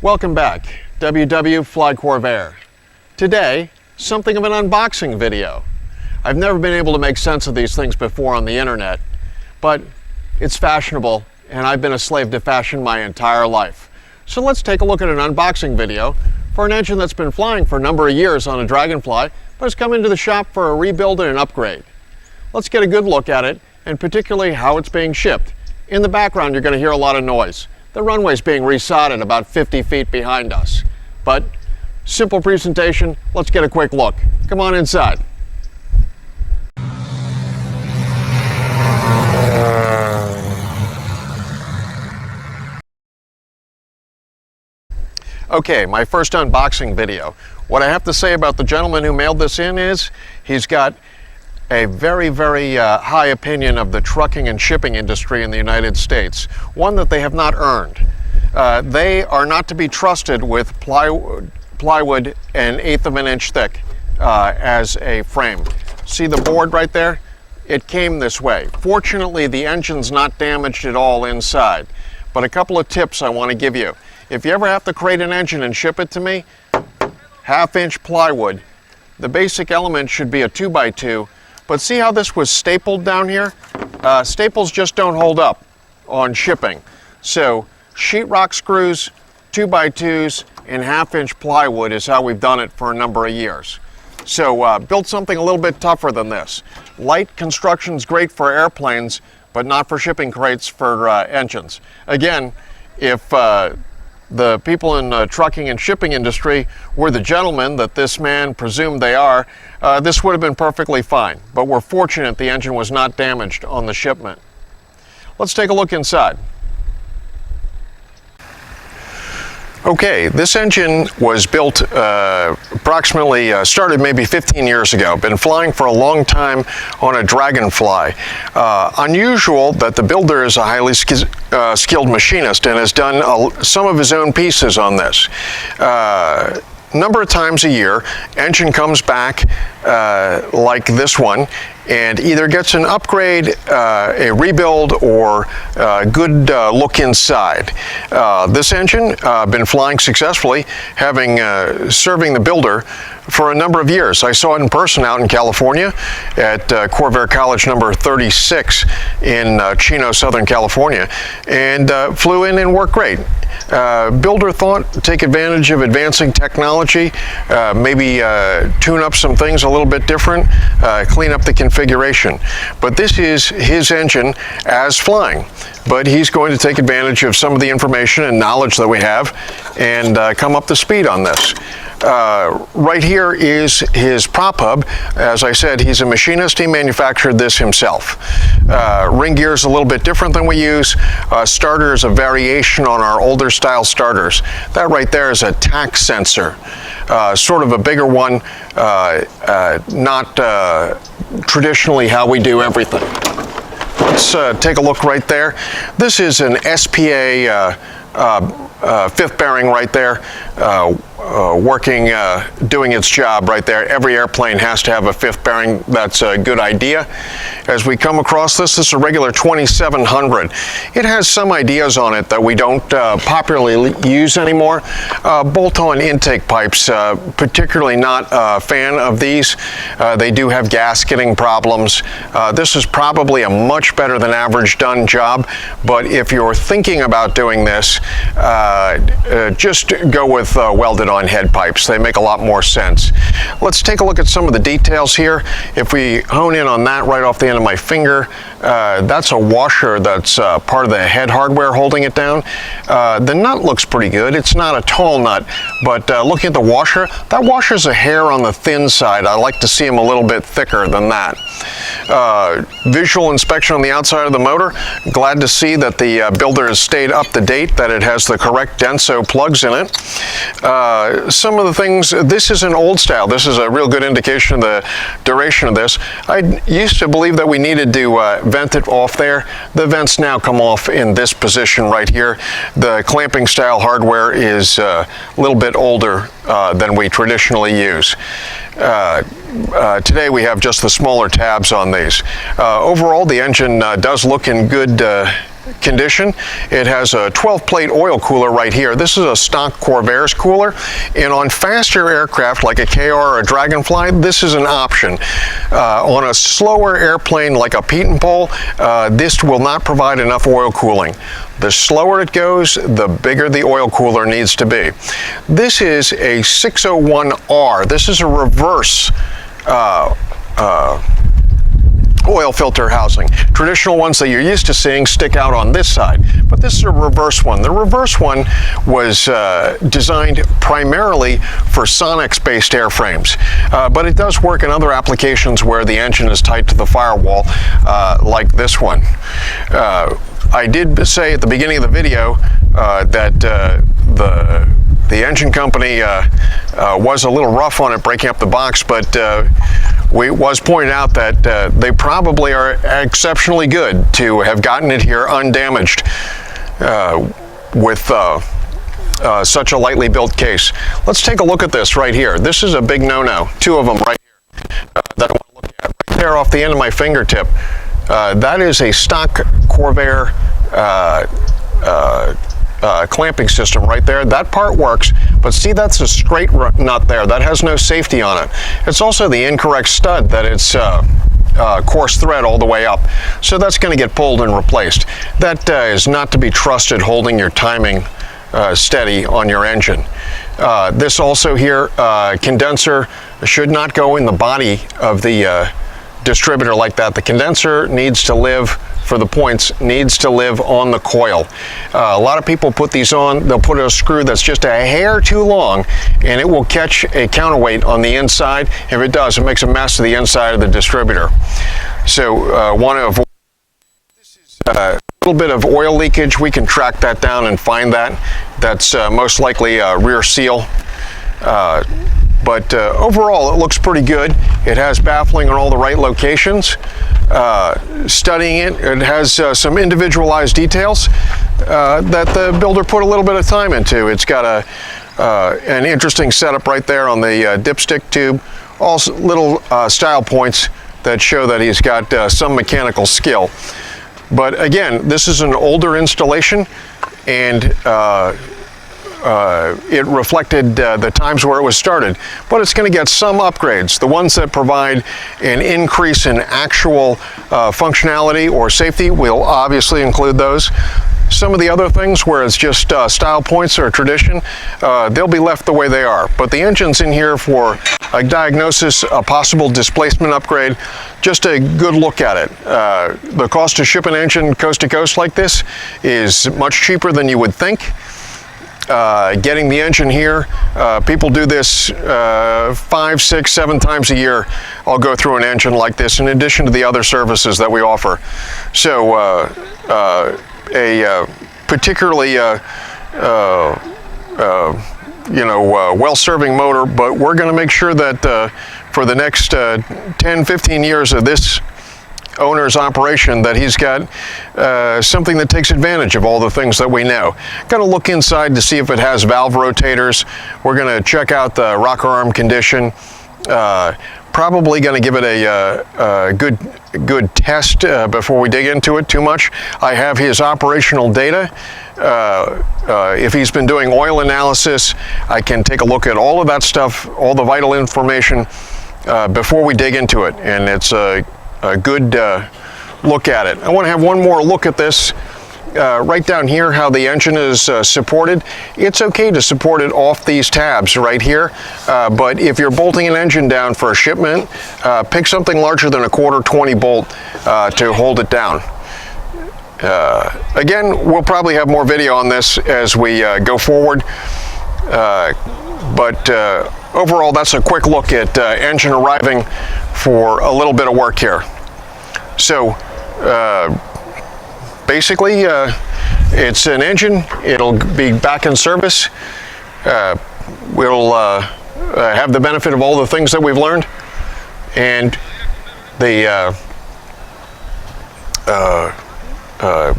Welcome back, WW Fly Corvair. Today, something of an unboxing video. I've never been able to make sense of these things before on the internet, but it's fashionable and I've been a slave to fashion my entire life. So let's take a look at an unboxing video for an engine that's been flying for a number of years on a Dragonfly, but has come into the shop for a rebuild and an upgrade. Let's get a good look at it, and particularly how it's being shipped. In the background, you're going to hear a lot of noise. The runway's being resodded about 50 feet behind us. But simple presentation, let's get a quick look. Come on inside. Okay, my first unboxing video. What I have to say about the gentleman who mailed this in is he's got a very high opinion of the trucking and shipping industry in the United States, one that they have not earned. They are not to be trusted with plywood an eighth of an inch thick as a frame. See the board right there? It came this way. Fortunately, the engine's not damaged at all inside. But a couple of tips I want to give you. If you ever have to crate an engine and ship it to me, 1/2 inch plywood. The basic element should be a 2x2. But see how this was stapled down here? Staples just don't hold up on shipping. So sheetrock screws, 2x2s, and 1/2 inch plywood is how we've done it for a number of years. So build something a little bit tougher than this. Light construction's great for airplanes, but not for shipping crates for engines. Again, if the people in the trucking and shipping industry were the gentlemen that this man presumed they are, this would have been perfectly fine. But we're fortunate the engine was not damaged on the shipment. Let's take a look inside. Okay, this engine was built started maybe 15 years ago. Been flying for a long time on a Dragonfly. Unusual that the builder is a highly skilled machinist and has done some of his own pieces on this. Number of times a year, engine comes back like this one and either gets an upgrade, a rebuild, or a good look inside. This engine been flying successfully, having serving the builder for a number of years. I saw it in person out in California at Corvair College number 36 in Chino, Southern California, and flew in and worked great. Builder thought take advantage of advancing technology, maybe tune up some things a little bit different, clean up the configuration. But this is his engine as flying. But he's going to take advantage of some of the information and knowledge that we have and come up to speed on this. Right here is his prop hub. As I said, he's a machinist. He manufactured this himself. Ring gear is a little bit different than we use. Starter is a variation on our older style starters. That right there is a tach sensor, sort of a bigger one, not traditionally how we do everything. Let's take a look right there. This is an SPA fifth bearing right there, working, doing its job right there. Every airplane has to have a fifth bearing. That's a good idea. As we come across this is a regular 2700. It has some ideas on it that we don't popularly use anymore. Bolt-on intake pipes, particularly not a fan of these. They do have gasketing problems. This is probably a much better than average done job, but if you're thinking about doing this, just go with welded on head pipes. They make a lot more sense. Let's take a look at some of the details here. If we hone in on that right off the end of my finger, that's a washer that's part of the head hardware holding it down. The nut looks pretty good. It's not a tall nut, but looking at the washer, that washer's a hair on the thin side. I like to see them a little bit thicker than that. Visual inspection on the outside of the motor. Glad to see that the builder has stayed up to date, that it has the correct Denso plugs in it. Some of the things, this is an old style. This is a real good indication of the duration of this. I used to believe that we needed to vent it off there. The vents now come off in this position right here. The clamping style hardware is a little bit older than we traditionally use. Today we have just the smaller tabs on these. Overall, the engine does look in good condition. It has a 12-plate oil cooler right here. This is a stock Corvairs cooler, and on faster aircraft like a KR or a Dragonfly, this is an option. On a slower airplane like a Pietenpol, this will not provide enough oil cooling. The slower it goes, the bigger the oil cooler needs to be. This is a 601R. This is a reverse oil filter housing. Traditional ones that you're used to seeing stick out on this side, but this is a reverse one. The reverse one was designed primarily for Sonex-based airframes, but it does work in other applications where the engine is tight to the firewall, like this one. I did say at the beginning of the video that the engine company was a little rough on it breaking up the box, but it was pointed out that they probably are exceptionally good to have gotten it here undamaged with such a lightly built case. Let's take a look at this right here. This is a big no-no. Two of them right here that I want to look at. Right there off the end of my fingertip. That is a stock Corvair clamping system right there. That part works, but see, that's a straight nut there. That has no safety on it. It's also the incorrect stud that it's coarse thread all the way up. So that's going to get pulled and replaced. That is not to be trusted holding your timing steady on your engine. This also here, condenser should not go in the body of the distributor like that. The condenser needs to live, for the points, needs to live on the coil. A lot of people put these on, they'll put a screw that's just a hair too long, and it will catch a counterweight on the inside. If it does, it makes a mess of the inside of the distributor. So want to avoid this. Is a little bit of oil leakage. We can track that down and find that. That's most likely a rear seal. But overall, it looks pretty good. It has baffling in all the right locations. Studying it, it has some individualized details that the builder put a little bit of time into. It's got an interesting setup right there on the dipstick tube. Also, little style points that show that he's got some mechanical skill. But again, this is an older installation, and it reflected the times where it was started, but it's going to get some upgrades. The ones that provide an increase in actual functionality or safety will obviously include those. Some of the other things where it's just style points or tradition, they'll be left the way they are. But the engine's in here for a diagnosis, a possible displacement upgrade, just a good look at it. The cost to ship an engine coast to coast like this is much cheaper than you would think. Getting the engine here, people do this 5, 6, 7 times a year. I'll go through an engine like this in addition to the other services that we offer. So a particularly well-serving motor, but we're going to make sure that for the next 10, 15 years of this owner's operation, that he's got something that takes advantage of all the things that we know. Got to look inside to see if it has valve rotators. We're going to check out the rocker arm condition. Probably going to give it a good test before we dig into it too much. I have his operational data. If he's been doing oil analysis, I can take a look at all of that stuff, all the vital information before we dig into it, and it's a good look at it. I want to have one more look at this. Right down here, how the engine is supported. It's okay to support it off these tabs right here, but if you're bolting an engine down for a shipment, pick something larger than a 1/4 bolt to hold it down. Again, we'll probably have more video on this as we go forward, but overall, that's a quick look at engine arriving for a little bit of work here. So basically, it's an engine. It'll be back in service. We'll have the benefit of all the things that we've learned, and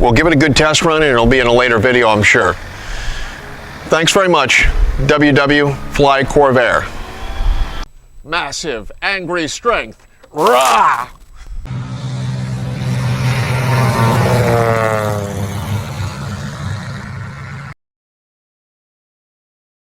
we'll give it a good test run, and it'll be in a later video, I'm sure. Thanks very much. WW Fly Corvair. Massive, angry strength. Rah!